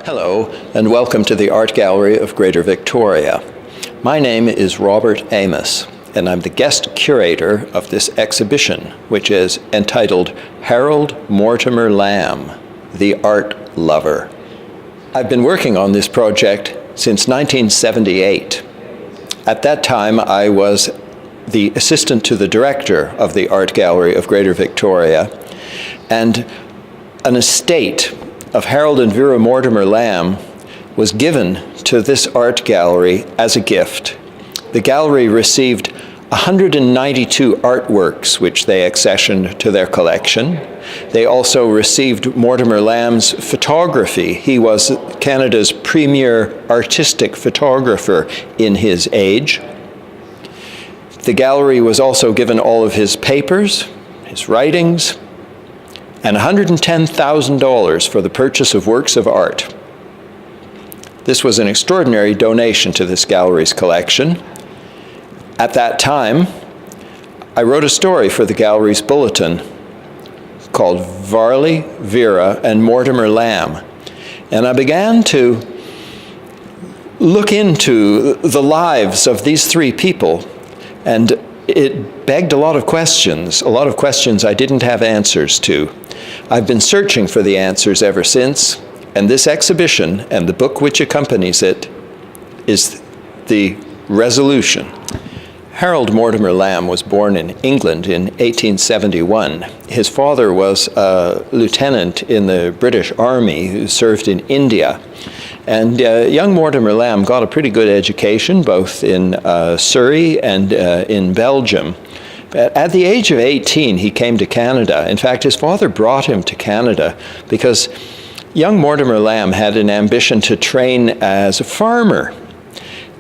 Hello, and welcome to the Art Gallery of Greater Victoria. My name is Robert Amos, and I'm the guest curator of this exhibition, which is entitled Harold Mortimer-Lamb, the Art Lover. I've been working on this project since 1978. At that time, I was the assistant to the director of the Art Gallery of Greater Victoria, and an estate of Harold and Vera Mortimer-Lamb was given to this art gallery as a gift. The gallery received 192 artworks which they accessioned to their collection. They also received Mortimer-Lamb's photography. He was Canada's premier artistic photographer in his age. The gallery was also given all of his papers, his writings, and $110,000 for the purchase of works of art. This was an extraordinary donation to this gallery's collection. At that time, I wrote a story for the gallery's bulletin called Varley, Vera, and Mortimer-Lamb. And I began to look into the lives of these three people, and it begged a lot of questions I didn't have answers to. I've been searching for the answers ever since, and this exhibition and the book which accompanies it is the resolution. Harold Mortimer-Lamb was born in England in 1871. His father was a lieutenant in the British Army who served in India. And young Mortimer-Lamb got a pretty good education, both in Surrey and in Belgium. At the age of 18, he came to Canada. In fact, his father brought him to Canada because young Mortimer-Lamb had an ambition to train as a farmer.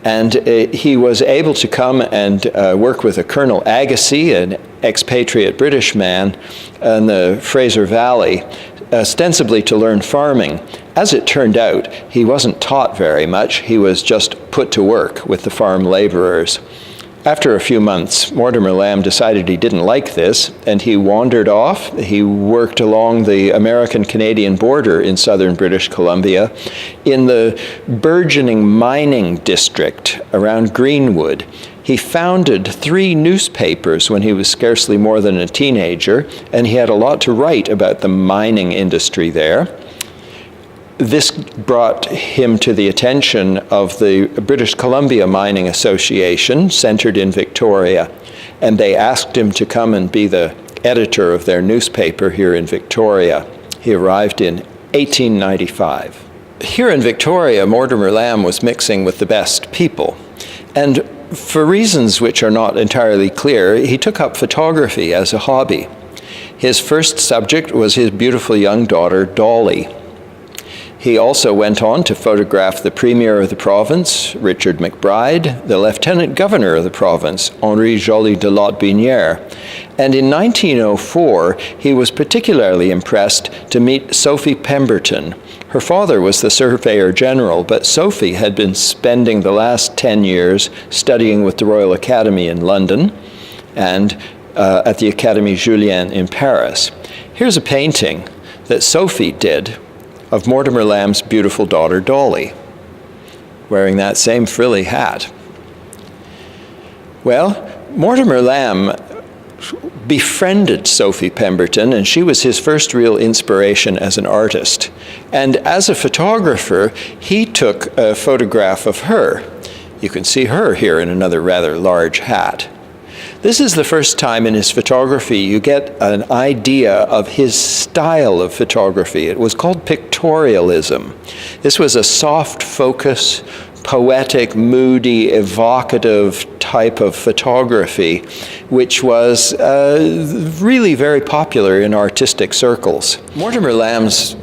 And he was able to come and work with a Colonel Agassiz, an expatriate British man in the Fraser Valley, ostensibly to learn farming. As it turned out, he wasn't taught very much. He was just put to work with the farm laborers. After a few months, Mortimer-Lamb decided he didn't like this, and he wandered off. He worked along the American-Canadian border in southern British Columbia in the burgeoning mining district around Greenwood. He founded 3 newspapers when he was scarcely more than a teenager, and he had a lot to write about the mining industry there. This brought him to the attention of the British Columbia Mining Association, centered in Victoria, and they asked him to come and be the editor of their newspaper here in Victoria. He arrived in 1895. Here in Victoria, Mortimer-Lamb was mixing with the best people, and for reasons which are not entirely clear, he took up photography as a hobby. His first subject was his beautiful young daughter, Dolly. He also went on to photograph the Premier of the province, Richard McBride, the Lieutenant Governor of the province, Henri Joly de Lotbinière, and in 1904 he was particularly impressed to meet Sophie Pemberton. Her father was the Surveyor General, but Sophie had been spending the last 10 years studying with the Royal Academy in London and at the Académie Julian in Paris. Here's a painting that Sophie did of Mortimer-Lamb's beautiful daughter, Dolly, wearing that same frilly hat. Well, Mortimer-Lamb befriended Sophie Pemberton, and she was his first real inspiration as an artist. And as a photographer, he took a photograph of her. You can see her here in another rather large hat. This is the first time in his photography you get an idea of his style of photography. It was called pictorialism. This was a soft focus, poetic, moody, evocative type of photography, which was really very popular in artistic circles. Mortimer-Lamb's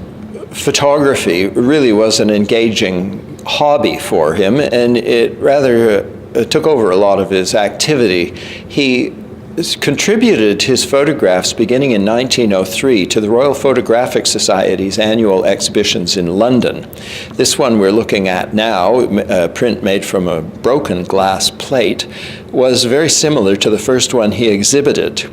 photography really was an engaging hobby for him, and it rather took over a lot of his activity. He contributed his photographs beginning in 1903 to the Royal Photographic Society's annual exhibitions in London. This one we're looking at now, a print made from a broken glass plate, was very similar to the first one he exhibited.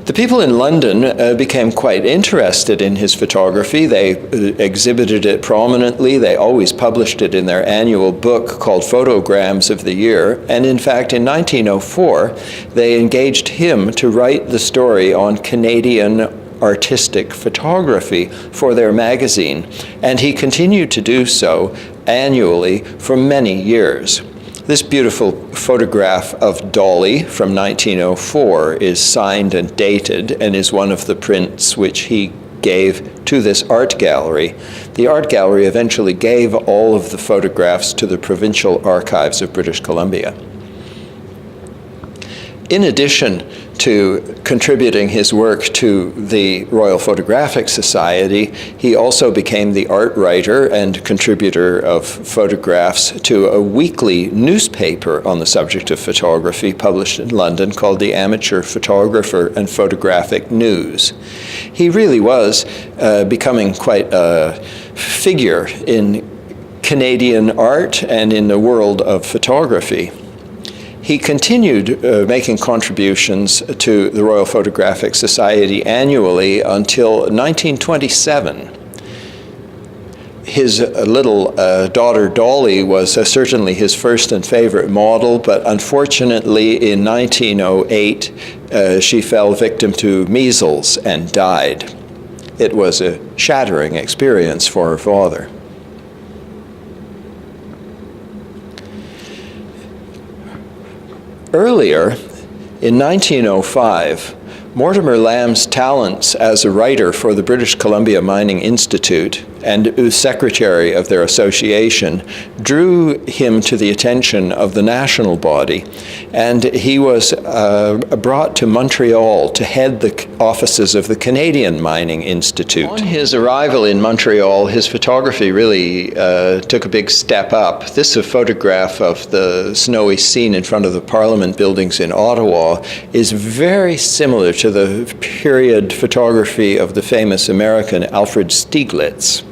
The people in London became quite interested in his photography. They exhibited it prominently. They always published it in their annual book called Photograms of the Year. And in fact, in 1904, they engaged him to write the story on Canadian artistic photography for their magazine. And he continued to do so annually for many years. This beautiful photograph of Dolly from 1904 is signed and dated and is one of the prints which he gave to this art gallery. The art gallery eventually gave all of the photographs to the Provincial Archives of British Columbia. In addition to contributing his work to the Royal Photographic Society, he also became the art writer and contributor of photographs to a weekly newspaper on the subject of photography published in London called the Amateur Photographer and Photographic News. He really was becoming quite a figure in Canadian art and in the world of photography. He continued making contributions to the Royal Photographic Society annually until 1927. His little daughter Dolly was certainly his first and favorite model, but unfortunately in 1908 she fell victim to measles and died. It was a shattering experience for her father. Earlier, in 1905, Mortimer-Lamb's talents as a writer for the British Columbia Mining Institute and secretary of their association drew him to the attention of the national body, and he was brought to Montreal to head the offices of the Canadian Mining Institute. On his arrival in Montreal, his photography really took a big step up. This is a photograph of the snowy scene in front of the Parliament buildings in Ottawa is very similar to the period photography of the famous American Alfred Stieglitz.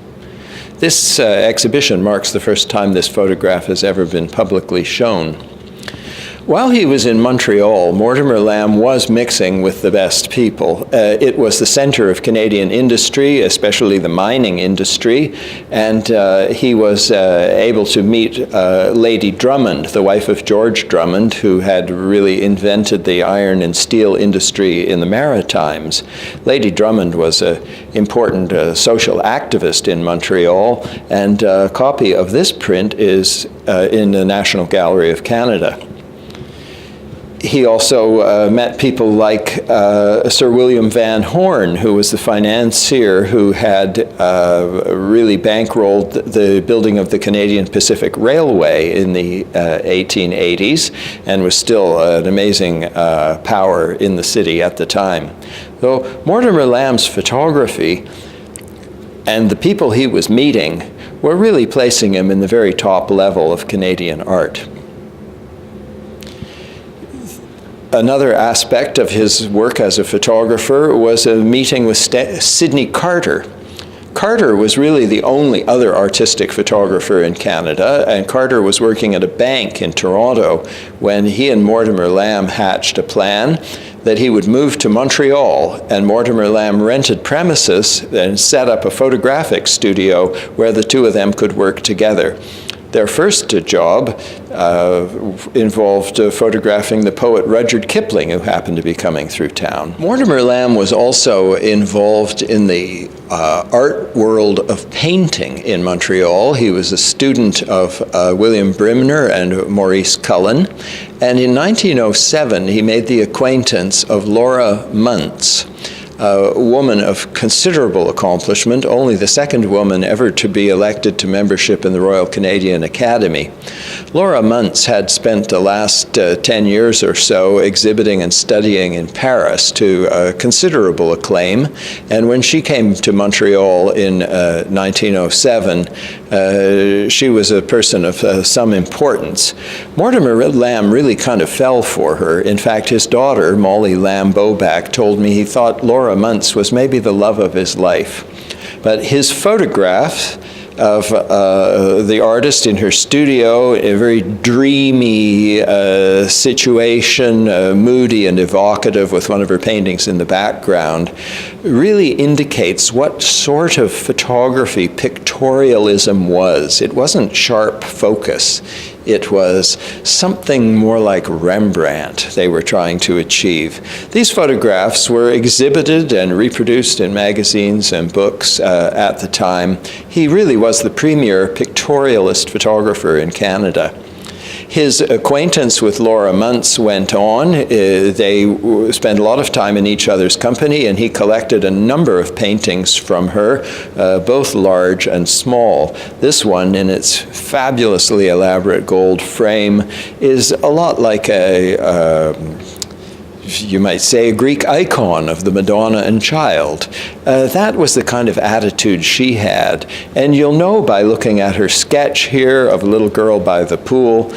This exhibition marks the first time this photograph has ever been publicly shown. While he was in Montreal, Mortimer-Lamb was mixing with the best people. It was the center of Canadian industry, especially the mining industry, and he was able to meet Lady Drummond, the wife of George Drummond, who had really invented the iron and steel industry in the Maritimes. Lady Drummond was an important social activist in Montreal, and a copy of this print is in the National Gallery of Canada. He also met people like Sir William Van Horn, who was the financier who had really bankrolled the building of the Canadian Pacific Railway in the 1880s and was still an amazing power in the city at the time. So Mortimer-Lamb's photography and the people he was meeting were really placing him in the very top level of Canadian art. Another aspect of his work as a photographer was a meeting with Sidney Carter. Carter was really the only other artistic photographer in Canada, and Carter was working at a bank in Toronto when he and Mortimer-Lamb hatched a plan that he would move to Montreal, and Mortimer-Lamb rented premises and set up a photographic studio where the two of them could work together. Their first job involved photographing the poet Rudyard Kipling, who happened to be coming through town. Mortimer-Lamb was also involved in the art world of painting in Montreal. He was a student of William Brimner and Maurice Cullen. And in 1907, he made the acquaintance of Laura Muntz, a woman of considerable accomplishment, only the second woman ever to be elected to membership in the Royal Canadian Academy. Laura Muntz had spent the last 10 years or so exhibiting and studying in Paris to considerable acclaim, and when she came to Montreal in 1907, she was a person of some importance. Mortimer-Lamb really kind of fell for her. In fact, his daughter, Molly Lamb-Boback, told me he thought Laura Muntz was maybe the love of his life. But his photographs of the artist in her studio, a very dreamy situation, moody and evocative, with one of her paintings in the background, really indicates what sort of photography pictorialism was. It wasn't sharp focus. It was something more like Rembrandt they were trying to achieve. These photographs were exhibited and reproduced in magazines and books at the time. He really was the premier pictorialist photographer in Canada. His acquaintance with Laura Muntz went on. They spent a lot of time in each other's company, and he collected a number of paintings from her, both large and small. This one, in its fabulously elaborate gold frame, is a lot like you might say, a Greek icon of the Madonna and Child. That was the kind of attitude she had. And you'll know by looking at her sketch here of a little girl by the pool,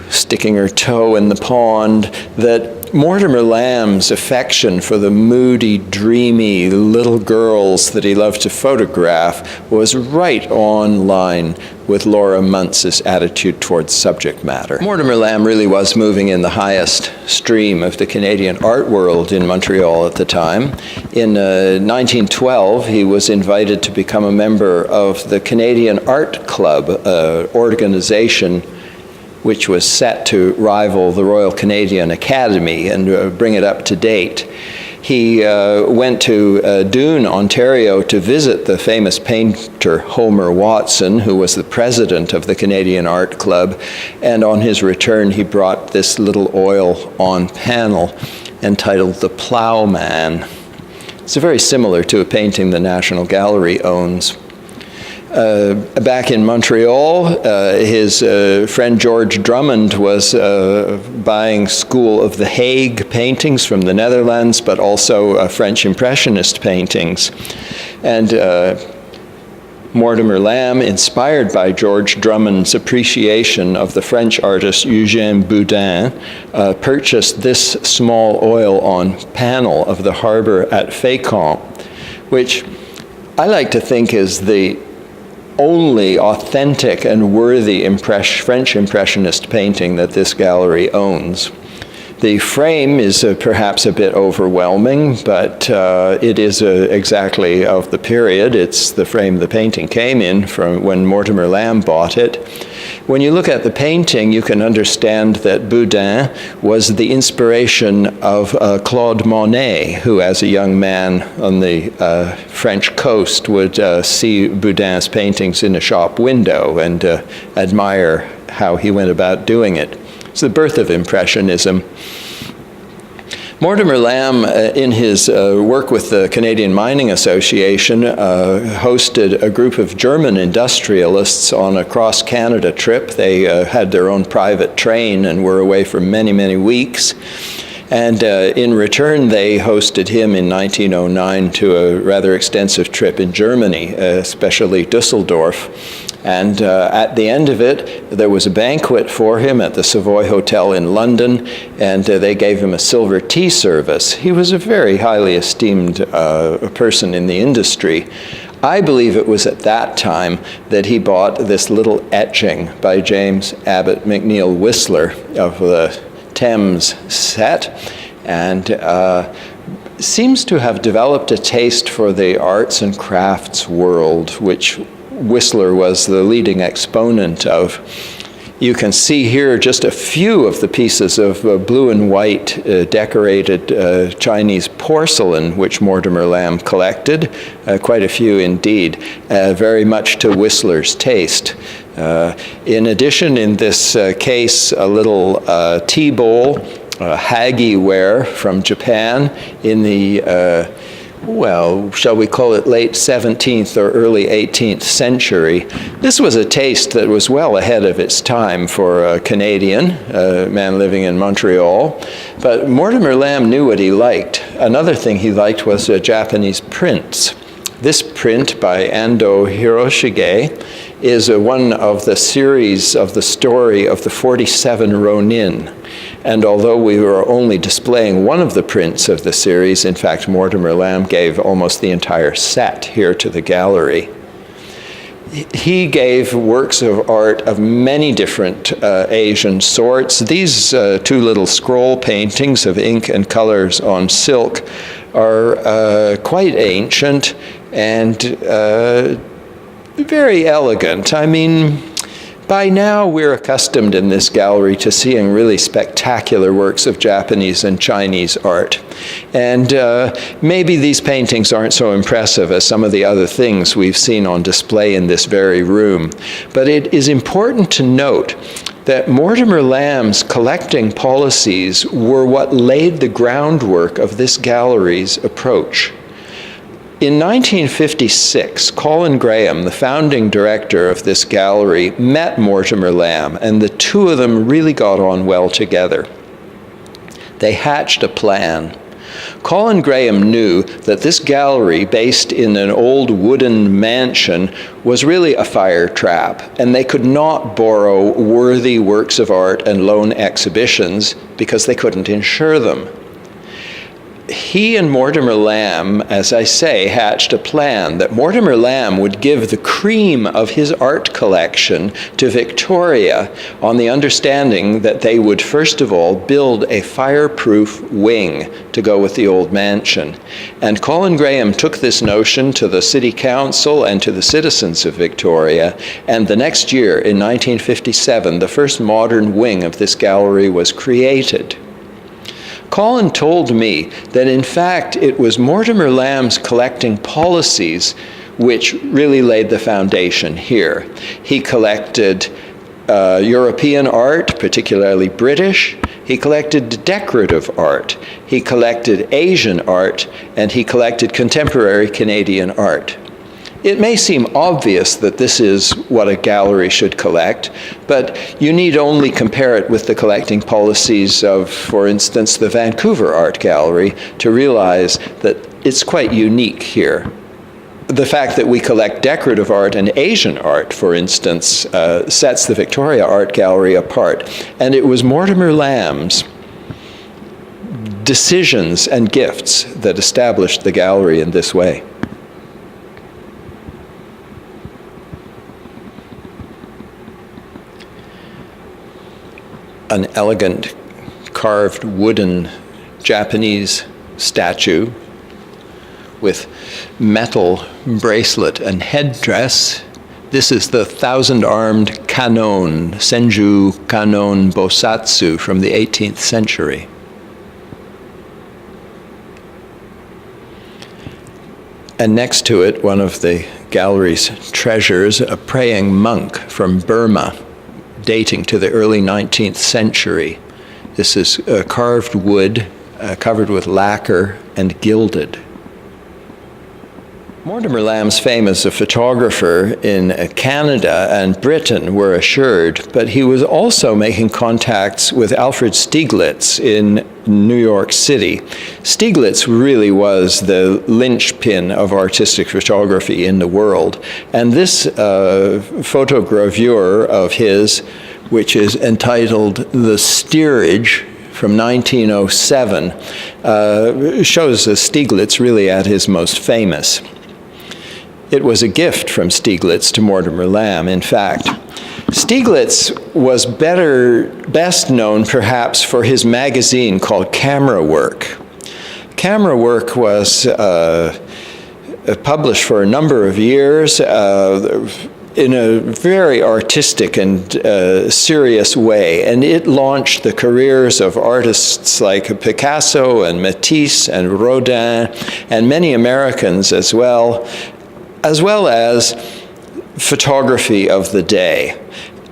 sticking her toe in the pond, that Mortimer-Lamb's affection for the moody, dreamy little girls that he loved to photograph was right on line with Laura Muntz's attitude towards subject matter. Mortimer-Lamb really was moving in the highest stream of the Canadian art world in Montreal at the time. In 1912, he was invited to become a member of the Canadian Art Club, organization which was set to rival the Royal Canadian Academy and bring it up to date. He went to Doon, Ontario, to visit the famous painter Homer Watson, who was the president of the Canadian Art Club, and on his return he brought this little oil-on panel entitled The Ploughman. It's very similar to a painting the National Gallery owns. Back in Montreal, his friend George Drummond was buying School of the Hague paintings from the Netherlands, but also French Impressionist paintings. And Mortimer-Lamb, inspired by George Drummond's appreciation of the French artist Eugène Boudin, purchased this small oil-on panel of the harbor at Fécamp, which I like to think is the only authentic and worthy French Impressionist painting that this gallery owns. The frame is perhaps a bit overwhelming, but it is exactly of the period. It's the frame the painting came in from when Mortimer-Lamb bought it. When you look at the painting, you can understand that Boudin was the inspiration of Claude Monet, who as a young man on the French coast would see Boudin's paintings in a shop window and admire how he went about doing it. It's the birth of Impressionism. Mortimer-Lamb, in his work with the Canadian Mining Association, hosted a group of German industrialists on a cross-Canada trip. They had their own private train and were away for many, many weeks. And in return, they hosted him in 1909 to a rather extensive trip in Germany, especially Dusseldorf. And at the end of it, there was a banquet for him at the Savoy Hotel in London, and they gave him a silver tea service. He was a very highly esteemed person in the industry. I believe it was at that time that he bought this little etching by James Abbott McNeill Whistler of the Thames set, and seems to have developed a taste for the arts and crafts world, which Whistler was the leading exponent of. You can see here just a few of the pieces of blue and white decorated Chinese porcelain which Mortimer-Lamb collected, quite a few indeed, very much to Whistler's taste. In addition, in this case, a little tea bowl, hagi ware from Japan in the well, shall we call it late 17th or early 18th century. This was a taste that was well ahead of its time for a Canadian, a man living in Montreal. But Mortimer-Lamb knew what he liked. Another thing he liked was Japanese prints. This print by Ando Hiroshige is one of the series of the story of the 47 Ronin. And although we were only displaying one of the prints of the series, in fact, Mortimer-Lamb gave almost the entire set here to the gallery. he gave works of art of many different Asian sorts. These two little scroll paintings of ink and colors on silk are quite ancient and very elegant. I mean, by now we're accustomed in this gallery to seeing really spectacular works of Japanese and Chinese art. And maybe these paintings aren't so impressive as some of the other things we've seen on display in this very room. But it is important to note that Mortimer-Lamb's collecting policies were what laid the groundwork of this gallery's approach. In 1956, Colin Graham, the founding director of this gallery, met Mortimer-Lamb, and the two of them really got on well together. They hatched a plan. Colin Graham knew that this gallery, based in an old wooden mansion, was really a fire trap, and they could not borrow worthy works of art and loan exhibitions because they couldn't insure them. He and Mortimer-Lamb, as I say, hatched a plan that Mortimer-Lamb would give the cream of his art collection to Victoria on the understanding that they would first of all build a fireproof wing to go with the old mansion. And Colin Graham took this notion to the City Council and to the citizens of Victoria, and the next year, in 1957, the first modern wing of this gallery was created. Colin told me that in fact it was Mortimer-Lamb's collecting policies which really laid the foundation here. He collected European art, particularly British. He collected decorative art. He collected Asian art, and he collected contemporary Canadian art. It may seem obvious that this is what a gallery should collect, but you need only compare it with the collecting policies of, for instance, the Vancouver Art Gallery to realize that it's quite unique here. The fact that we collect decorative art and Asian art, for instance, sets the Victoria Art Gallery apart. And it was Mortimer-Lamb's decisions and gifts that established the gallery in this way. An elegant carved wooden Japanese statue with metal bracelet and headdress. This is the 1,000-armed Kannon, Senju Kannon Bosatsu from the 18th century. And next to it, one of the gallery's treasures, a praying monk from Burma, dating to the early 19th century. This is carved wood, covered with lacquer and gilded. Mortimer-Lamb's fame as a photographer in Canada and Britain were assured, but he was also making contacts with Alfred Stieglitz in New York City. Stieglitz really was the linchpin of artistic photography in the world, and this photogravure of his, which is entitled The Steerage, from 1907, shows Stieglitz really at his most famous. It was a gift from Stieglitz to Mortimer-Lamb, in fact. Stieglitz was best known perhaps for his magazine called Camera Work. Camera Work was published for a number of years in a very artistic and serious way, and it launched the careers of artists like Picasso and Matisse and Rodin and many Americans as well as photography of the day.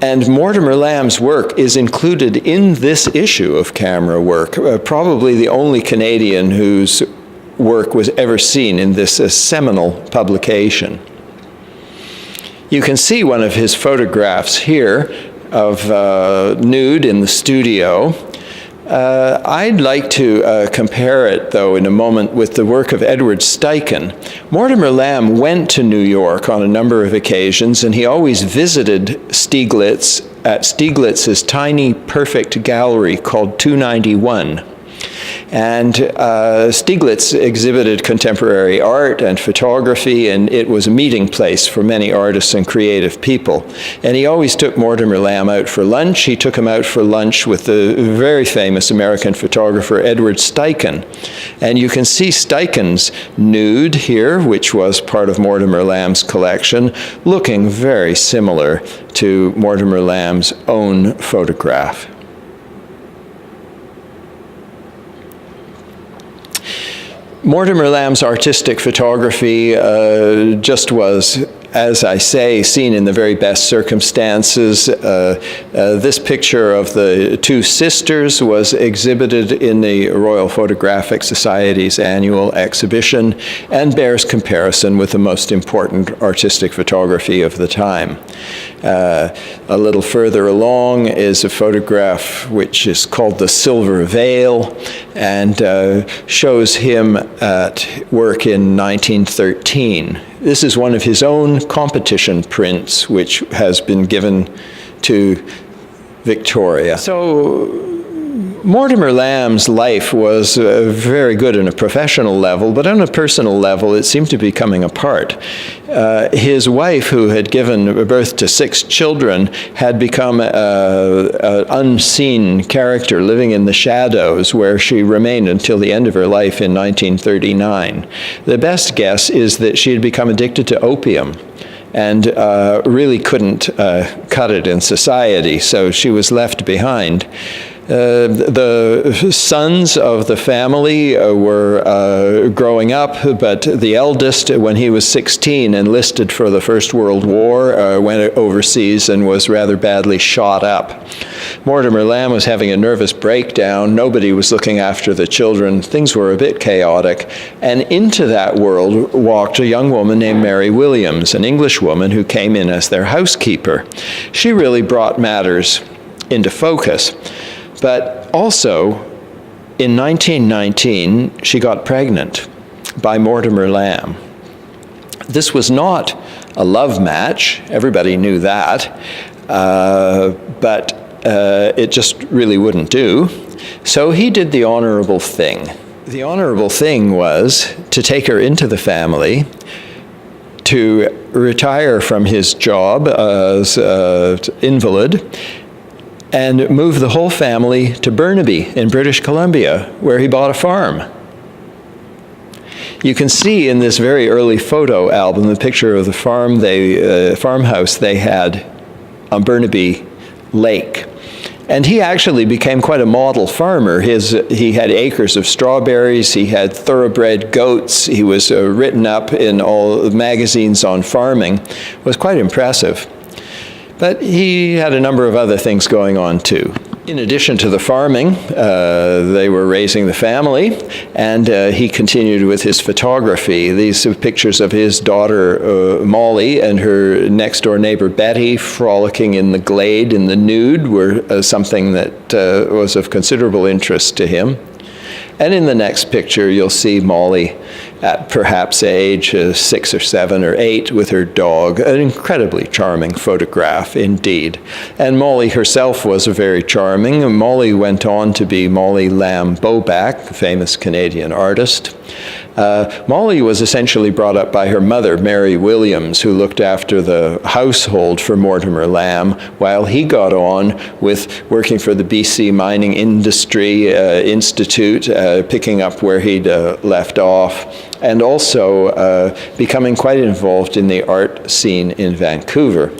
And Mortimer-Lamb's work is included in this issue of Camera Work, probably the only Canadian whose work was ever seen in this seminal publication. You can see one of his photographs here of nude in the studio. I'd like to compare it, though, in a moment with the work of Edward Steichen. Mortimer-Lamb went to New York on a number of occasions, and he always visited Stieglitz at Stieglitz's tiny, perfect gallery called 291. And Stieglitz exhibited contemporary art and photography, and it was a meeting place for many artists and creative people. And he always took Mortimer-Lamb out for lunch. He took him out for lunch with the very famous American photographer Edward Steichen. And you can see Steichen's nude here, which was part of Mortimer-Lamb's collection, looking very similar to Mortimer-Lamb's own photograph. Mortimer-Lamb's artistic photography just was, as I say, seen in the very best circumstances. This picture of the two sisters was exhibited in the Royal Photographic Society's annual exhibition and bears comparison with the most important artistic photography of the time. A little further along is a photograph which is called The Silver Veil, and shows him at work in 1913. This is one of his own competition prints, which has been given to Victoria. So Mortimer-Lamb's life was very good on a professional level, but on a personal level, it seemed to be coming apart. His wife, who had given birth to 6 children, had become an unseen character living in the shadows, where she remained until the end of her life in 1939. The best guess is that she had become addicted to opium and really couldn't cut it in society, so she was left behind. The sons of the family were growing up, but the eldest, when he was 16, enlisted for the First World War, went overseas and was rather badly shot up. Mortimer-Lamb was having a nervous breakdown. Nobody was looking after the children. Things were a bit chaotic. And into that world walked a young woman named Mary Williams, an English woman who came in as their housekeeper. She really brought matters into focus. But also, in 1919, she got pregnant by Mortimer-Lamb. This was not a love match. Everybody knew that. But it just really wouldn't do. So he did the honorable thing. The honorable thing was to take her into the family, to retire from his job as an invalid, and move the whole family to Burnaby in British Columbia, where he bought a farm. You can see in this very early photo album the picture of the farmhouse they had on Burnaby Lake. And he actually became quite a model farmer. He had acres of strawberries, he had thoroughbred goats, he was written up in all the magazines on farming. It was quite impressive. But he had a number of other things going on too. In addition to the farming, they were raising the family, and he continued with his photography. These are pictures of his daughter Molly and her next-door neighbor Betty frolicking in the glade in the nude were something that was of considerable interest to him. And in the next picture, you'll see Molly at perhaps age 6 or 7 or 8 with her dog. An incredibly charming photograph indeed. And Molly herself was very charming. Molly went on to be Mortimer-Lamb Beaubac, famous Canadian artist. Molly was essentially brought up by her mother, Mary Williams, who looked after the household for Mortimer-Lamb, while he got on with working for the BC Mining Industry Institute, picking up where he'd left off, and also becoming quite involved in the art scene in Vancouver.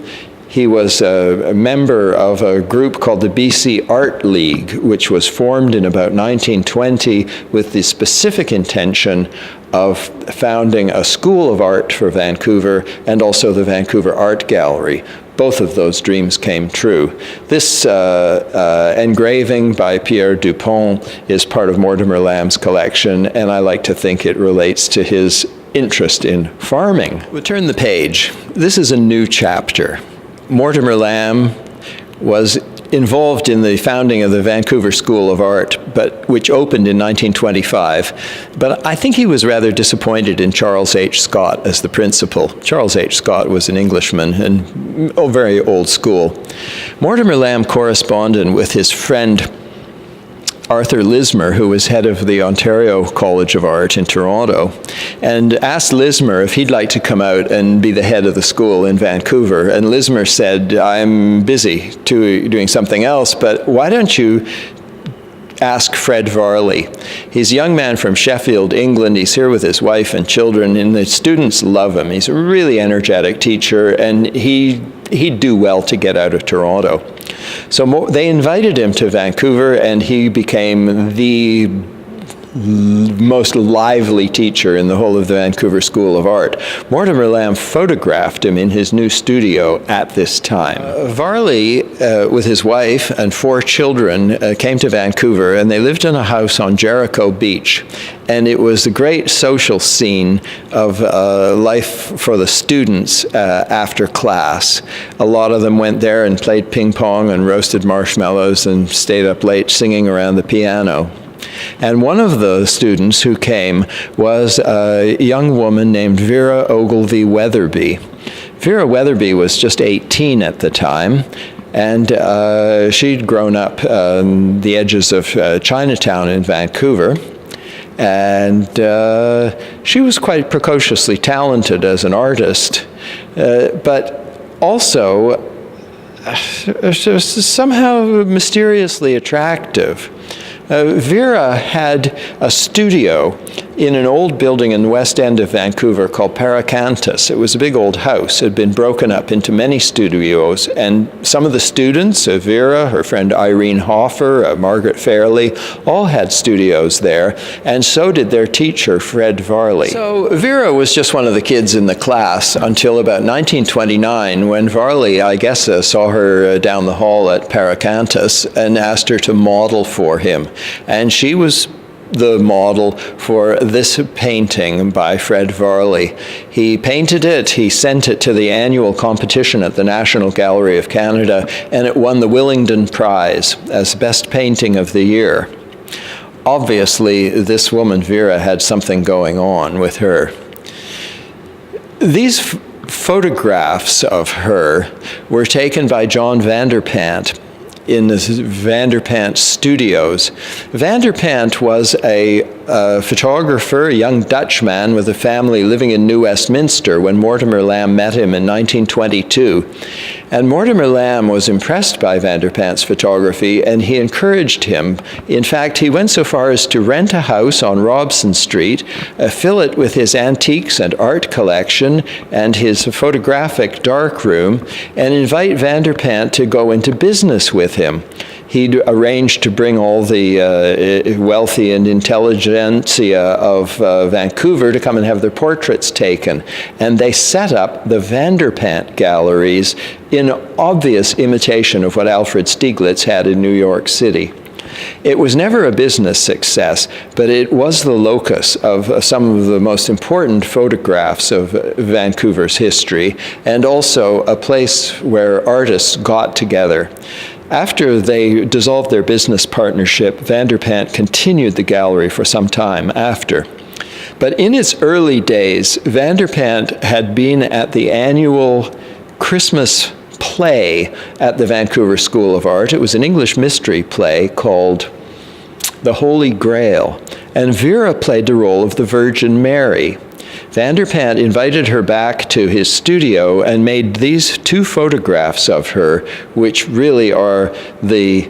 He was a member of a group called the BC Art League, which was formed in about 1920 with the specific intention of founding a school of art for Vancouver and also the Vancouver Art Gallery. Both of those dreams came true. This engraving by Pierre Dupont is part of Mortimer-Lamb's collection, and I like to think it relates to his interest in farming. We'll turn the page. This is a new chapter. Mortimer-Lamb was involved in the founding of the Vancouver School of Art, which opened in 1925. But I think he was rather disappointed in Charles H. Scott as the principal. Charles H. Scott was an Englishman and very old school. Mortimer-Lamb corresponded with his friend Arthur Lismer, who was head of the Ontario College of Art in Toronto, and asked Lismer if he'd like to come out and be the head of the school in Vancouver. And Lismer said, I'm busy doing something else, but why don't you ask Fred Varley. He's a young man from Sheffield, England. He's here with his wife and children, and the students love him. He's a really energetic teacher, and he'd do well to get out of Toronto. So they invited him to Vancouver, and he became the most lively teacher in the whole of the Vancouver School of Art. Mortimer-Lamb photographed him in his new studio at this time. Varley, with his wife and 4 children, came to Vancouver, and they lived in a house on Jericho Beach. And it was a great social scene of life for the students after class. A lot of them went there and played ping pong and roasted marshmallows and stayed up late singing around the piano. And one of the students who came was a young woman named Vera Ogilvy Weatherby. Vera Weatherby was just 18 at the time, and she'd grown up on the edges of Chinatown in Vancouver. And she was quite precociously talented as an artist, but also somehow mysteriously attractive. Vera had a studio in an old building in the west end of Vancouver called Paracantus. It was a big old house. It had been broken up into many studios, and some of the students, Vera, her friend Irene Hoffer, Margaret Fairley, all had studios there, and so did their teacher, Fred Varley. So Vera was just one of the kids in the class until about 1929, when Varley, I guess, saw her down the hall at Paracantus and asked her to model for him. And she was the model for this painting by Fred Varley. He painted it, he sent it to the annual competition at the National Gallery of Canada, and it won the Willingdon Prize as Best Painting of the Year. Obviously, this woman, Vera, had something going on with her. These photographs of her were taken by John Vanderpant in the Vanderpant studios. Vanderpant was a photographer, a young Dutchman with a family living in New Westminster when Mortimer-Lamb met him in 1922. And Mortimer-Lamb was impressed by Vanderpant's photography, and he encouraged him. In fact, he went so far as to rent a house on Robson Street, fill it with his antiques and art collection and his photographic darkroom, and invite Vanderpant to go into business with him. He'd arranged to bring all the wealthy and intelligentsia of Vancouver to come and have their portraits taken. And they set up the Vanderpant galleries in obvious imitation of what Alfred Stieglitz had in New York City. It was never a business success, but it was the locus of some of the most important photographs of Vancouver's history, and also a place where artists got together. After they dissolved their business partnership, Vanderpant continued the gallery for some time after. But in its early days, Vanderpant had been at the annual Christmas play at the Vancouver School of Art. It was an English mystery play called The Holy Grail, and Vera played the role of the Virgin Mary. Vanderpant invited her back to his studio and made these 2 photographs of her, which really are the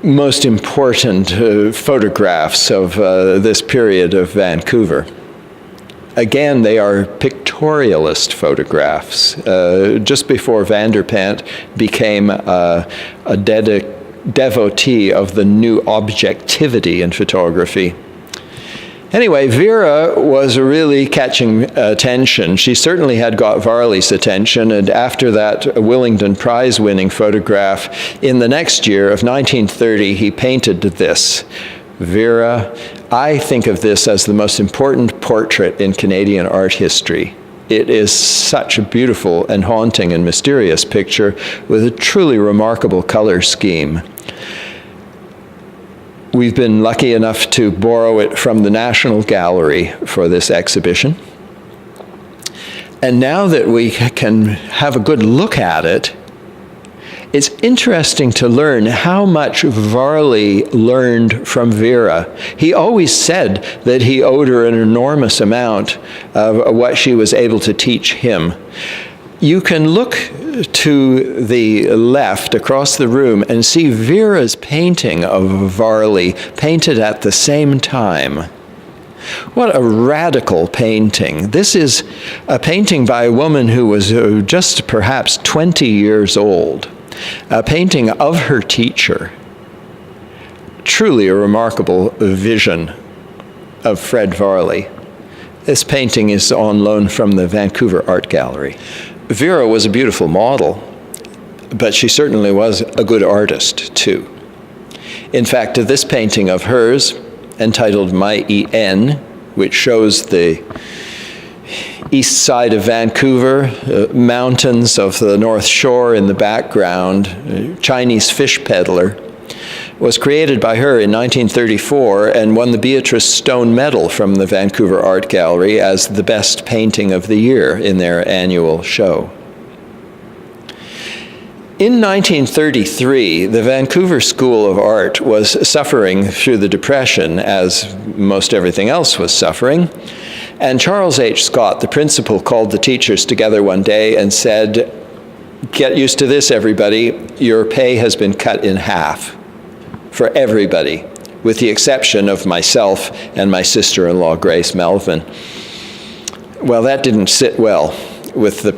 most important photographs of this period of Vancouver. Again, they are pictorialist photographs. Just before Vanderpant became a devotee of the new objectivity in photography. Anyway, Vera was really catching attention. She certainly had got Varley's attention, and after that Willingdon Prize-winning photograph, in the next year of 1930, he painted this. Vera, I think of this as the most important portrait in Canadian art history. It is such a beautiful and haunting and mysterious picture with a truly remarkable color scheme. We've been lucky enough to borrow it from the National Gallery for this exhibition. And now that we can have a good look at it, it's interesting to learn how much Varley learned from Vera. He always said that he owed her an enormous amount of what she was able to teach him. You can look to the left across the room and see Vera's painting of Varley painted at the same time. What a radical painting. This is a painting by a woman who was just perhaps 20 years old, a painting of her teacher. Truly a remarkable vision of Fred Varley. This painting is on loan from the Vancouver Art Gallery. Vera was a beautiful model, but she certainly was a good artist too. In fact, this painting of hers, entitled My E.N., which shows the east side of Vancouver, mountains of the North Shore in the background, Chinese fish peddler, was created by her in 1934 and won the Beatrice Stone Medal from the Vancouver Art Gallery as the best painting of the year in their annual show. In 1933, the Vancouver School of Art was suffering through the Depression, as most everything else was suffering, and Charles H. Scott, the principal, called the teachers together one day and said, "Get used to this, everybody. Your pay has been cut in half for everybody, with the exception of myself and my sister-in-law, Grace Melvin." Well, that didn't sit well with the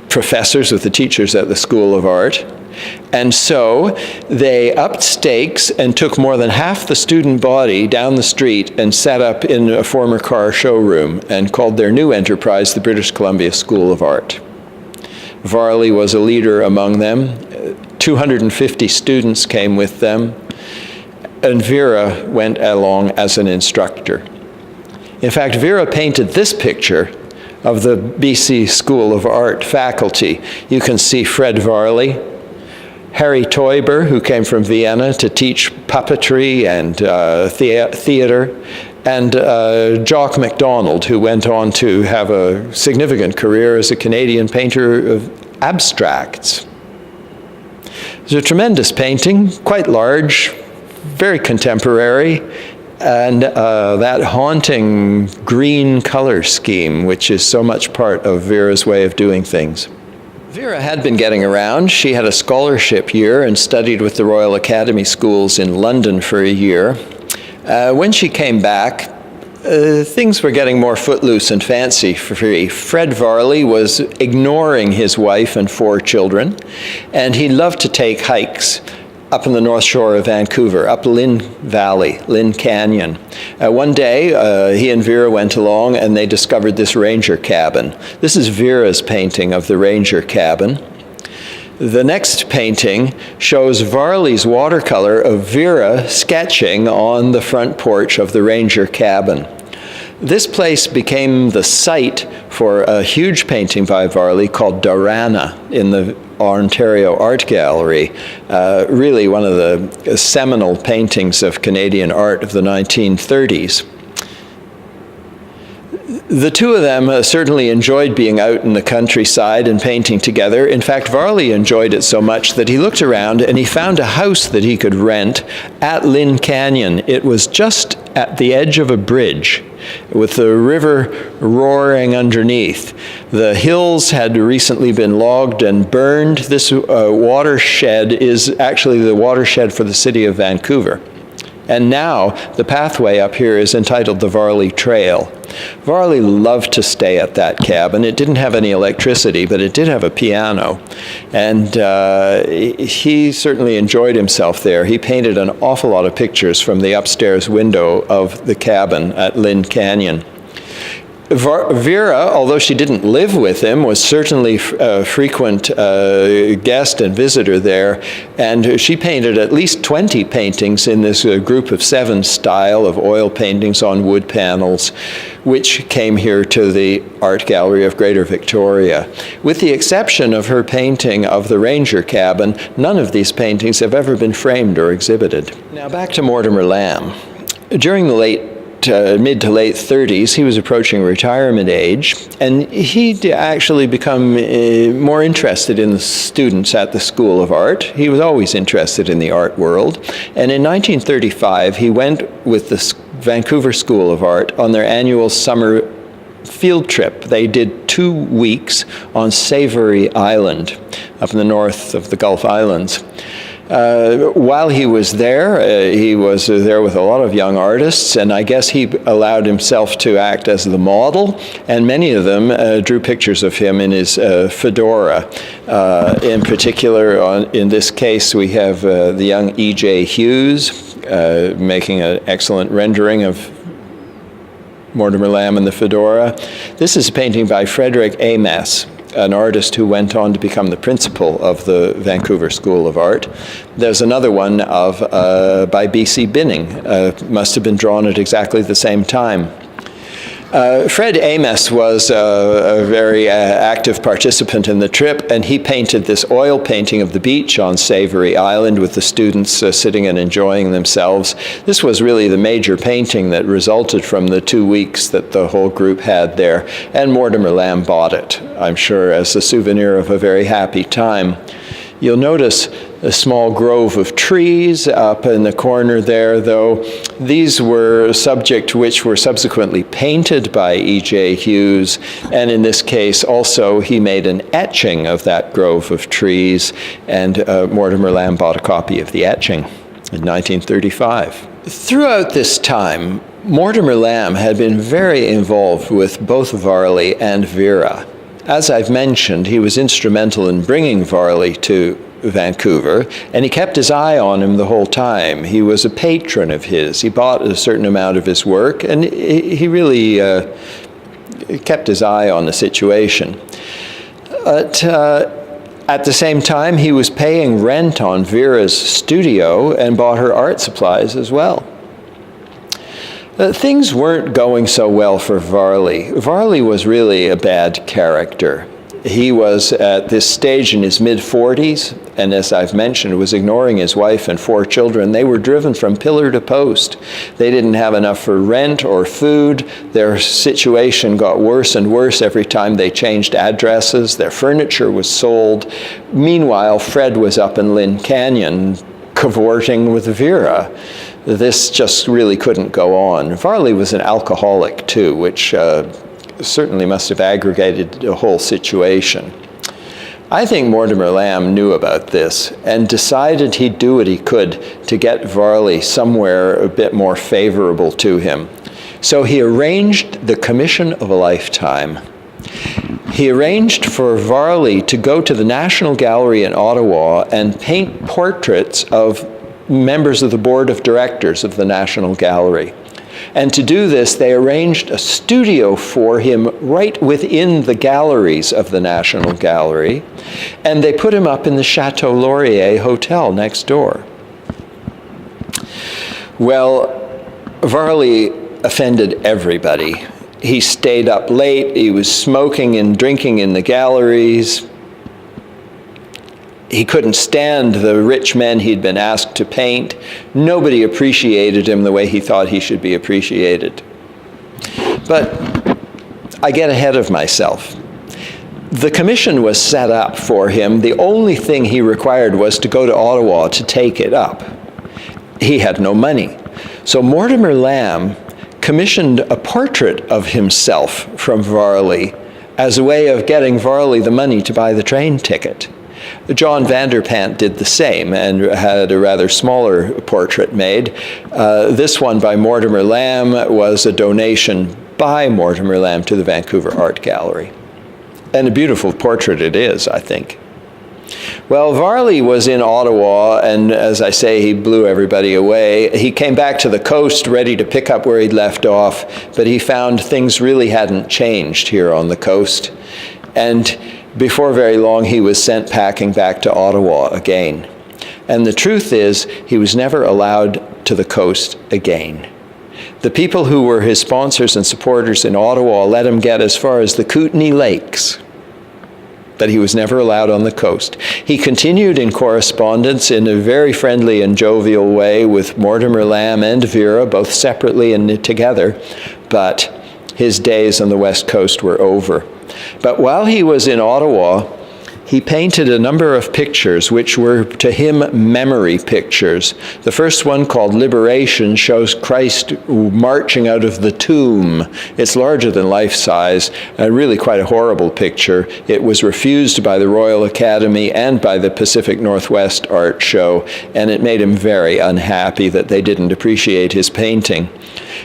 professors, with the teachers at the School of Art. And so they upped stakes and took more than half the student body down the street and set up in a former car showroom and called their new enterprise the British Columbia School of Art. Varley was a leader among them. 250 students came with them, and Vera went along as an instructor. In fact, Vera painted this picture of the BC School of Art faculty. You can see Fred Varley, Harry Teuber, who came from Vienna to teach puppetry and theater, and Jock MacDonald, who went on to have a significant career as a Canadian painter of abstracts. It's a tremendous painting, quite large, very contemporary, and that haunting green color scheme, which is so much part of Vera's way of doing things. Vera had been getting around. She had a scholarship year and studied with the Royal Academy schools in London for a year. When she came back, things were getting more footloose and fancy-free. Fred Varley was ignoring his wife and 4 children, and he loved to take hikes up in the North Shore of Vancouver, up Lynn Valley, Lynn Canyon. One day, he and Vera went along and they discovered this ranger cabin. This is Vera's painting of the ranger cabin. The next painting shows Varley's watercolor of Vera sketching on the front porch of the ranger cabin. This place became the site for a huge painting by Varley called Dorana in the Ontario Art Gallery, really one of the seminal paintings of Canadian art of the 1930s. The two of them certainly enjoyed being out in the countryside and painting together. In fact, Varley enjoyed it so much that he looked around and he found a house that he could rent at Lynn Canyon. It was just at the edge of a bridge with the river roaring underneath. The hills had recently been logged and burned. This watershed is actually the watershed for the city of Vancouver. And now the pathway up here is entitled the Varley Trail. Varley loved to stay at that cabin. It didn't have any electricity, but it did have a piano. And he certainly enjoyed himself there. He painted an awful lot of pictures from the upstairs window of the cabin at Lynn Canyon. Vera, although she didn't live with him, was certainly a frequent guest and visitor there, and she painted at least 20 paintings in this group of 7 style of oil paintings on wood panels, which came here to the Art Gallery of Greater Victoria. With the exception of her painting of the ranger cabin, none of these paintings have ever been framed or exhibited. Now back to Mortimer-Lamb. During the late mid to late 30s, he was approaching retirement age, and he'd actually become more interested in the students at the School of Art. He was always interested in the art world, and in 1935 he went with the Vancouver School of Art on their annual summer field trip. They did 2 weeks on Savory Island, up in the north of the Gulf Islands. While he was there with a lot of young artists, and I guess he allowed himself to act as the model, and many of them drew pictures of him in his fedora. In particular, in this case, we have the young E.J. Hughes making an excellent rendering of Mortimer-Lamb in the fedora. This is a painting by Frederick Amos, an artist who went on to become the principal of the Vancouver School of Art. There's another one by B.C. Binning, must have been drawn at exactly the same time. Fred Amos was a very active participant in the trip, and he painted this oil painting of the beach on Savory Island with the students sitting and enjoying themselves. This was really the major painting that resulted from the 2 weeks that the whole group had there, and Mortimer-Lamb bought it, I'm sure, as a souvenir of a very happy time. You'll notice a small grove of trees up in the corner there, though. These were subject which were subsequently painted by E.J. Hughes, and in this case also he made an etching of that grove of trees, and Mortimer-Lamb bought a copy of the etching in 1935. Throughout this time, Mortimer-Lamb had been very involved with both Varley and Vera. As I've mentioned, he was instrumental in bringing Varley to Vancouver, and he kept his eye on him the whole time. He was a patron of his. He bought a certain amount of his work, and he really kept his eye on the situation. But at the same time, he was paying rent on Vera's studio and bought her art supplies as well. Things weren't going so well for Varley. Varley was really a bad character. He was at this stage in his mid-40s, and as I've mentioned, was ignoring his wife and 4 children. They were driven from pillar to post. They didn't have enough for rent or food. Their situation got worse and worse every time they changed addresses. Their furniture was sold. Meanwhile, Fred was up in Lynn Canyon cavorting with Vera. This just really couldn't go on. Varley was an alcoholic too, which certainly must have aggravated the whole situation. I think Mortimer-Lamb knew about this and decided he'd do what he could to get Varley somewhere a bit more favorable to him. So he arranged the commission of a lifetime. He arranged for Varley to go to the National Gallery in Ottawa and paint portraits of members of the board of directors of the National Gallery. And to do this, they arranged a studio for him right within the galleries of the National Gallery, and they put him up in the Chateau Laurier Hotel next door. Well, Varley offended everybody. He stayed up late, he was smoking and drinking in the galleries. He couldn't stand the rich men he'd been asked to paint. Nobody appreciated him the way he thought he should be appreciated. But I get ahead of myself. The commission was set up for him. The only thing he required was to go to Ottawa to take it up. He had no money. So Mortimer-Lamb commissioned a portrait of himself from Varley as a way of getting Varley the money to buy the train ticket. John Vanderpant did the same and had a rather smaller portrait made. This one by Mortimer-Lamb was a donation by Mortimer-Lamb to the Vancouver Art Gallery. And a beautiful portrait it is, I think. Well, Varley was in Ottawa, and as I say, he blew everybody away. He came back to the coast ready to pick up where he'd left off, but he found things really hadn't changed here on the coast. And before very long, he was sent packing back to Ottawa again. And the truth is, he was never allowed to the coast again. The people who were his sponsors and supporters in Ottawa let him get as far as the Kootenay Lakes. but he was never allowed on the coast. He continued in correspondence in a very friendly and jovial way with Mortimer-Lamb and Vera, both separately and together, but his days on the West Coast were over. But while he was in Ottawa, he painted a number of pictures which were to him memory pictures. The first one, called Liberation, shows Christ marching out of the tomb. It's larger than life size, really quite a horrible picture. It was refused by the Royal Academy and by the Pacific Northwest Art Show, and it made him very unhappy that they didn't appreciate his painting.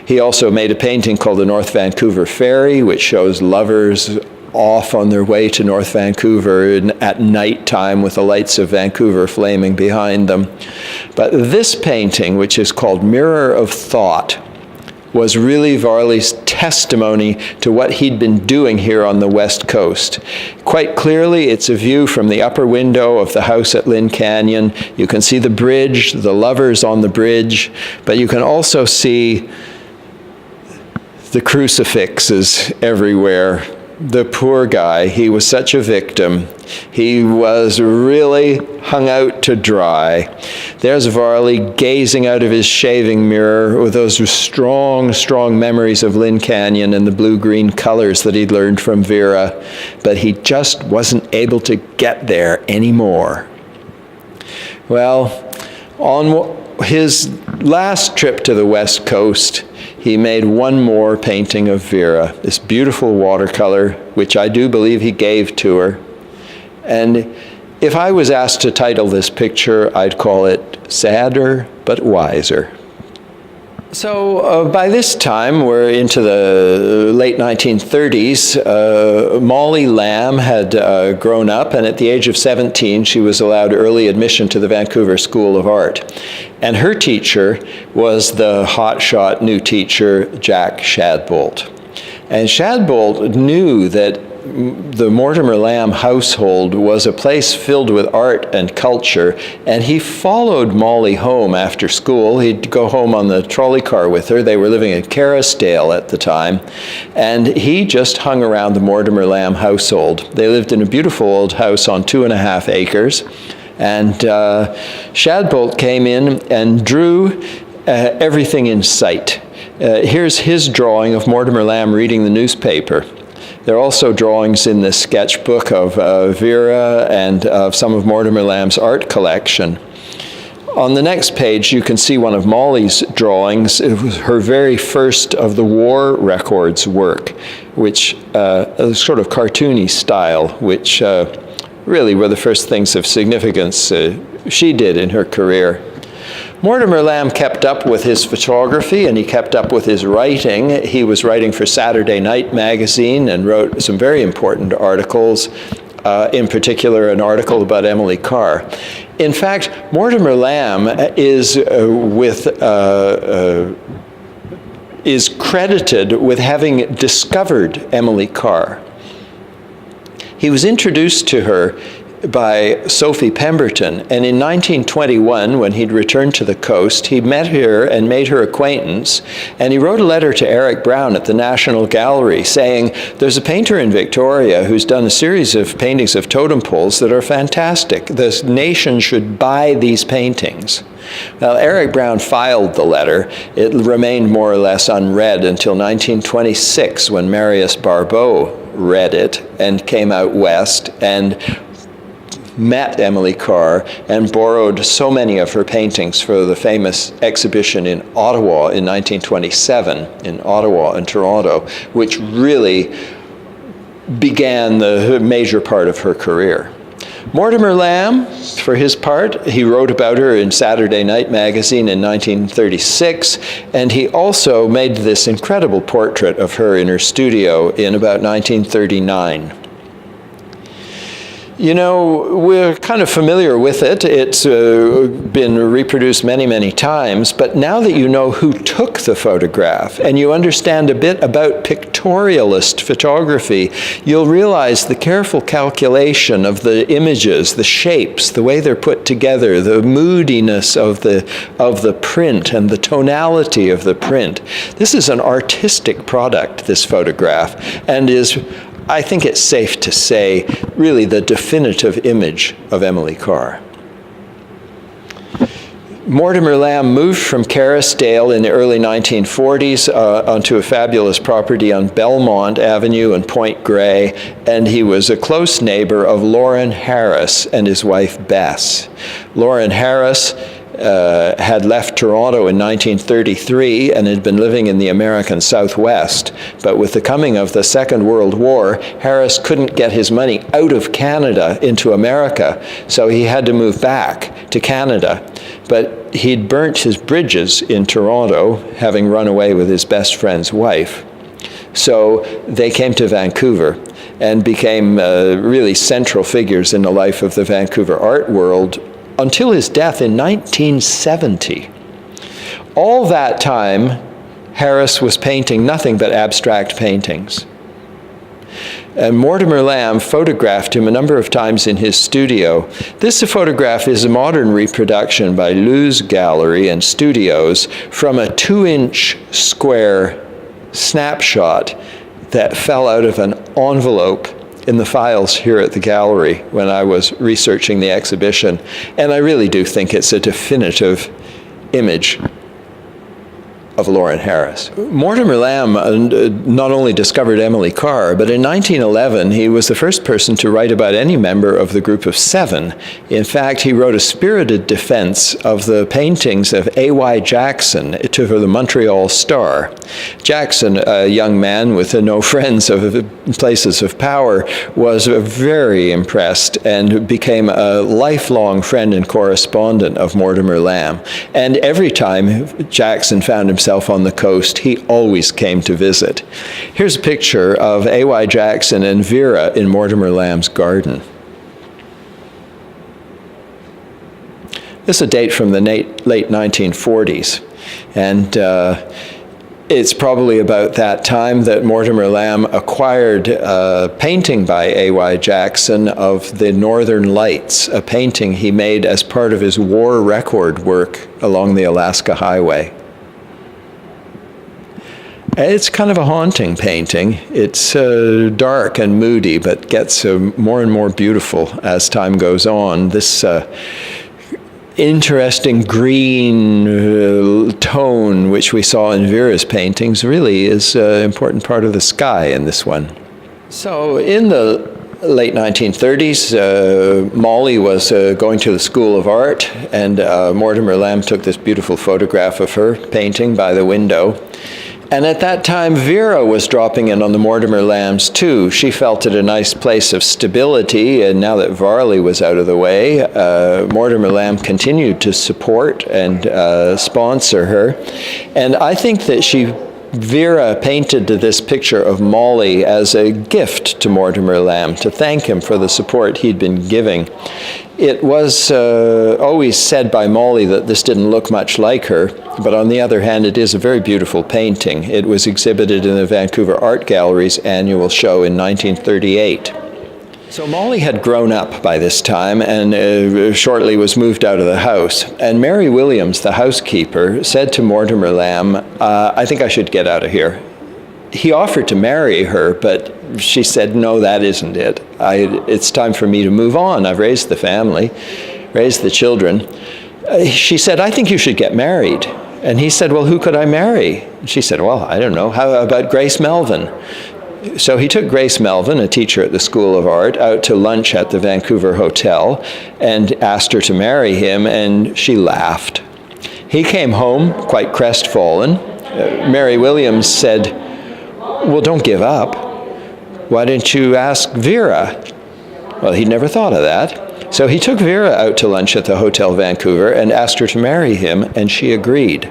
He also made a painting called the North Vancouver Ferry, which shows lovers off on their way to North Vancouver at night time with the lights of Vancouver flaming behind them. But this painting, which is called Mirror of Thought, was really Varley's testimony to what he'd been doing here on the West Coast. Quite clearly, it's a view from the upper window of the house at Lynn Canyon. You can see the bridge, the lovers on the bridge, but you can also see the crucifixes everywhere. The poor guy, he was such a victim. He was really hung out to dry. There's Varley gazing out of his shaving mirror with those strong, strong memories of Lynn Canyon and the blue-green colors that he'd learned from Vera, but he just wasn't able to get there anymore. Well, on his last trip to the West Coast, he made one more painting of Vera, this beautiful watercolor, which I do believe he gave to her. And if I was asked to title this picture, I'd call it Sadder but Wiser. So by this time, we're into the late 1930s. Molly Lamb had grown up, and at the age of 17, she was allowed early admission to the Vancouver School of Art. And her teacher was the hotshot new teacher, Jack Shadbolt. And Shadbolt knew that the Mortimer-Lamb household was a place filled with art and culture, and he followed Molly home after school. He'd go home on the trolley car with her. They were living in Kerrisdale at the time, and he just hung around the Mortimer-Lamb household. They lived in a beautiful old house on 2.5 acres, and Shadbolt came in and drew everything in sight. Here's his drawing of Mortimer-Lamb reading the newspaper. There are also drawings in this sketchbook of Vera and of some of Mortimer-Lamb's art collection. On the next page, you can see one of Molly's drawings. It was her very first of the war records work, which a sort of cartoony style, which really were the first things of significance she did in her career. Mortimer-Lamb kept up with his photography, and he kept up with his writing. He was writing for Saturday Night magazine and wrote some very important articles, in particular an article about Emily Carr. In fact, Mortimer-Lamb is credited with having discovered Emily Carr. He was introduced to her by Sophie Pemberton, and in 1921, when he'd returned to the coast, he met her and made her acquaintance, and he wrote a letter to Eric Brown at the National Gallery saying, there's a painter in Victoria who's done a series of paintings of totem poles that are fantastic. The nation should buy these paintings. Well, Eric Brown filed the letter. It remained more or less unread until 1926, when Marius Barbeau read it and came out west and met Emily Carr and borrowed so many of her paintings for the famous exhibition in Ottawa in 1927, in Ottawa and Toronto, which really began the major part of her career. Mortimer-Lamb, for his part, he wrote about her in Saturday Night magazine in 1936, and he also made this incredible portrait of her in her studio in about 1939. You know, we're kind of familiar with it. It's been reproduced many, many times, but now that you know who took the photograph and you understand a bit about pictorialist photography, you'll realize the careful calculation of the images, the shapes, the way they're put together, the moodiness of the print and the tonality of the print. This is an artistic product, this photograph, and is I think it's safe to say, really the definitive image of Emily Carr. Mortimer-Lamb moved from Kerrisdale in the early 1940s onto a fabulous property on Belmont Avenue in Point Grey, and he was a close neighbor of Lauren Harris and his wife Bess. Lauren Harris had left Toronto in 1933 and had been living in the American Southwest. But with the coming of the Second World War, Harris couldn't get his money out of Canada into America, so he had to move back to Canada. But he'd burnt his bridges in Toronto, having run away with his best friend's wife. So they came to Vancouver and became really central figures in the life of the Vancouver art world until his death in 1970. All that time, Harris was painting nothing but abstract paintings. And Mortimer-Lamb photographed him a number of times in his studio. This photograph is a modern reproduction by Luz Gallery and Studios from a 2-inch square snapshot that fell out of an envelope in the files here at the gallery when I was researching the exhibition. And I really do think it's a definitive image of Lauren Harris. Mortimer-Lamb not only discovered Emily Carr, but in 1911 he was the first person to write about any member of the group of 7. In fact, he wrote a spirited defense of the paintings of A.Y. Jackson to the Montreal Star. Jackson, a young man with no friends of places of power, was very impressed and became a lifelong friend and correspondent of Mortimer-Lamb. And every time Jackson found himself on the coast, he always came to visit. Here's a picture of A.Y. Jackson and Vera in Mortimer-Lamb's garden. This is a date from the late 1940s, and it's probably about that time that Mortimer-Lamb acquired a painting by A.Y. Jackson of the Northern Lights, a painting he made as part of his war record work along the Alaska Highway. It's kind of a haunting painting. It's dark and moody, but gets more and more beautiful as time goes on. This interesting green tone, which we saw in Vera's paintings, really is an important part of the sky in this one. So in the late 1930s, Molly was going to the School of Art, and Mortimer-Lamb took this beautiful photograph of her painting by the window. And at that time, Vera was dropping in on the Mortimer-Lambs too. She felt it a nice place of stability, and now that Varley was out of the way, Mortimer-Lamb continued to support and sponsor her. And I think that Vera painted this picture of Molly as a gift to Mortimer-Lamb to thank him for the support he'd been giving. It was always said by Molly that this didn't look much like her, but on the other hand, it is a very beautiful painting. It was exhibited in the Vancouver Art Gallery's annual show in 1938. So Molly had grown up by this time and shortly was moved out of the house. And Mary Williams, the housekeeper, said to Mortimer-Lamb, I think I should get out of here. He offered to marry her, but she said, no, that isn't it. It's time for me to move on. I've raised the family, raised the children. She said, I think you should get married. And he said, well, who could I marry? She said, well, I don't know. How about Grace Melvin? So he took Grace Melvin, a teacher at the School of Art, out to lunch at the Vancouver Hotel and asked her to marry him, and she laughed. He came home quite crestfallen. Mary Williams said, well, don't give up. Why didn't you ask Vera? Well, he'd never thought of that. So he took Vera out to lunch at the Hotel Vancouver and asked her to marry him, and she agreed.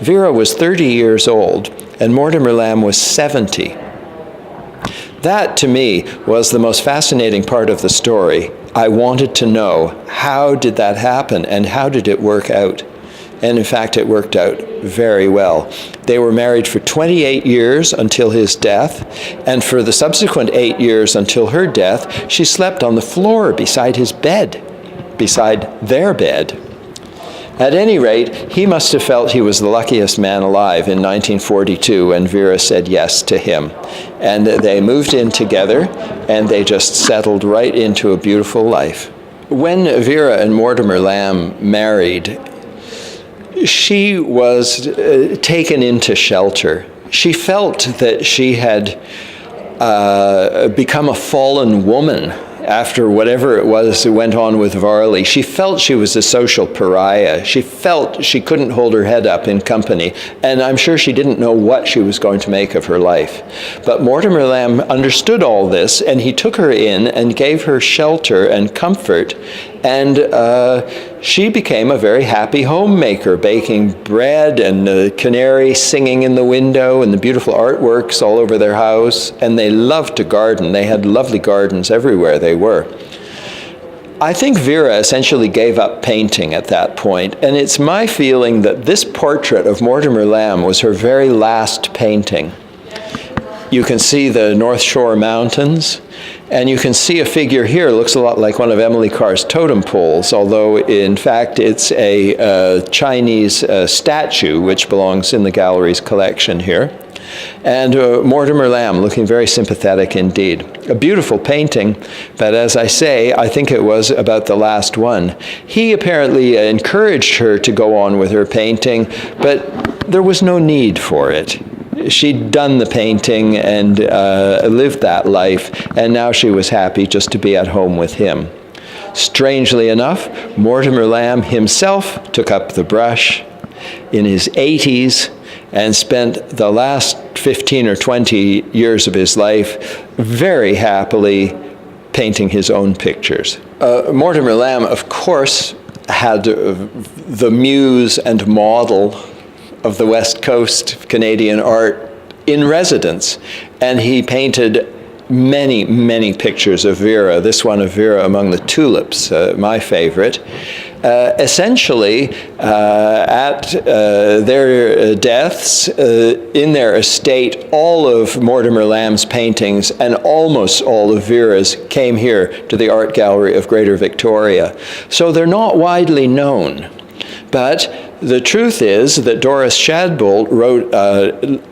Vera was 30 years old, and Mortimer-Lamb was 70. That, to me, was the most fascinating part of the story. I wanted to know, how did that happen, and how did it work out? And in fact, it worked out very well. They were married for 28 years until his death, and for the subsequent 8 years until her death, she slept on the floor beside his bed, beside their bed. At any rate, he must have felt he was the luckiest man alive in 1942 when Vera said yes to him. And they moved in together, and they just settled right into a beautiful life. When Vera and Mortimer-Lamb married, she was taken into shelter. She felt that she had become a fallen woman after whatever it was that went on with Varley. She felt she was a social pariah. She felt she couldn't hold her head up in company, and I'm sure she didn't know what she was going to make of her life. But Mortimer-Lamb understood all this, and he took her in and gave her shelter and comfort, and she became a very happy homemaker, baking bread and the canary singing in the window and the beautiful artworks all over their house. And they loved to garden. They had lovely gardens everywhere they were. I think Vera essentially gave up painting at that point, and it's my feeling that this portrait of Mortimer-Lamb was her very last painting. You can see the North Shore Mountains, and you can see a figure here, looks a lot like one of Emily Carr's totem poles, although in fact it's a Chinese statue which belongs in the gallery's collection here. And Mortimer-Lamb looking very sympathetic indeed. A beautiful painting, but as I say, I think it was about the last one. He apparently encouraged her to go on with her painting, but there was no need for it. She'd done the painting and lived that life, and now she was happy just to be at home with him. Strangely enough, Mortimer-Lamb himself took up the brush in his 80s and spent the last 15 or 20 years of his life very happily painting his own pictures. Mortimer-Lamb, of course, had the muse and model of the West Coast Canadian art in residence, and he painted many, many pictures of Vera, this one of Vera among the tulips, my favorite. Essentially, at their deaths, in their estate, all of Mortimer-Lamb's paintings and almost all of Vera's came here to the Art Gallery of Greater Victoria. So they're not widely known. But the truth is that Doris Shadbolt wrote an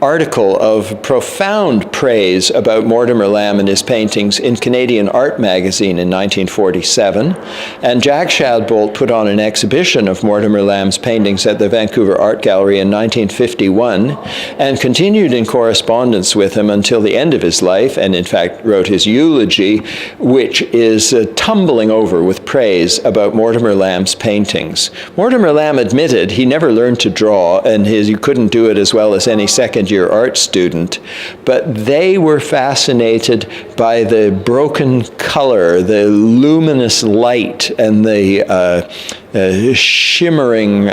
article of profound praise about Mortimer-Lamb and his paintings in Canadian Art Magazine in 1947, and Jack Shadbolt put on an exhibition of Mortimer-Lamb's paintings at the Vancouver Art Gallery in 1951, and continued in correspondence with him until the end of his life, and in fact wrote his eulogy, which is tumbling over with praise about Mortimer-Lamb's paintings. Mortimer-Lamb admitted he never learned to draw, and he couldn't do it as well as any second-year art student, but they were fascinated by the broken color, the luminous light, and the shimmering,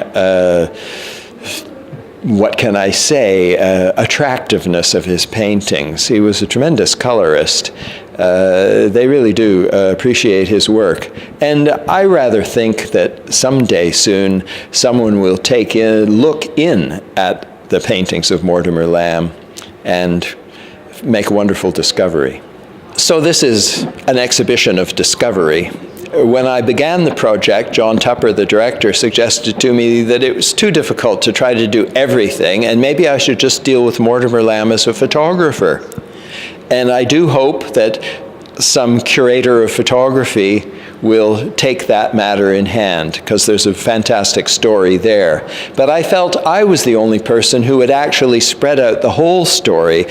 what can I say, attractiveness of his paintings. He was a tremendous colorist. They really do appreciate his work. And I rather think that someday soon someone will take a look in at the paintings of Mortimer-Lamb and make a wonderful discovery. So this is an exhibition of discovery. When I began the project, John Tupper, the director, suggested to me that it was too difficult to try to do everything, and maybe I should just deal with Mortimer-Lamb as a photographer. And I do hope that some curator of photography will take that matter in hand, because there's a fantastic story there. But I felt I was the only person who would actually spread out the whole story,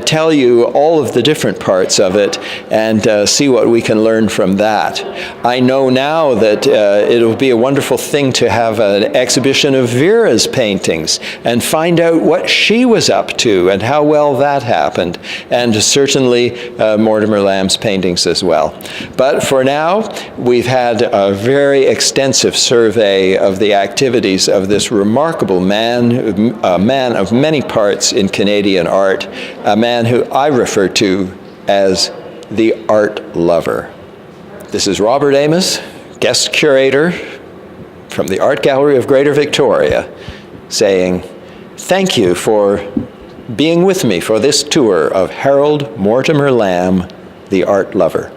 tell you all of the different parts of it, and see what we can learn from that. I know now that it'll be a wonderful thing to have an exhibition of Vera's paintings and find out what she was up to and how well that happened, and certainly Mortimer-Lamb's paintings as well. But for now, we've had a very extensive survey of the activities of this remarkable man, a man of many parts in Canadian art, a man who I refer to as the art lover. This is Robert Amos, guest curator from the Art Gallery of Greater Victoria, saying thank you for being with me for this tour of Harold Mortimer-Lamb, the art lover.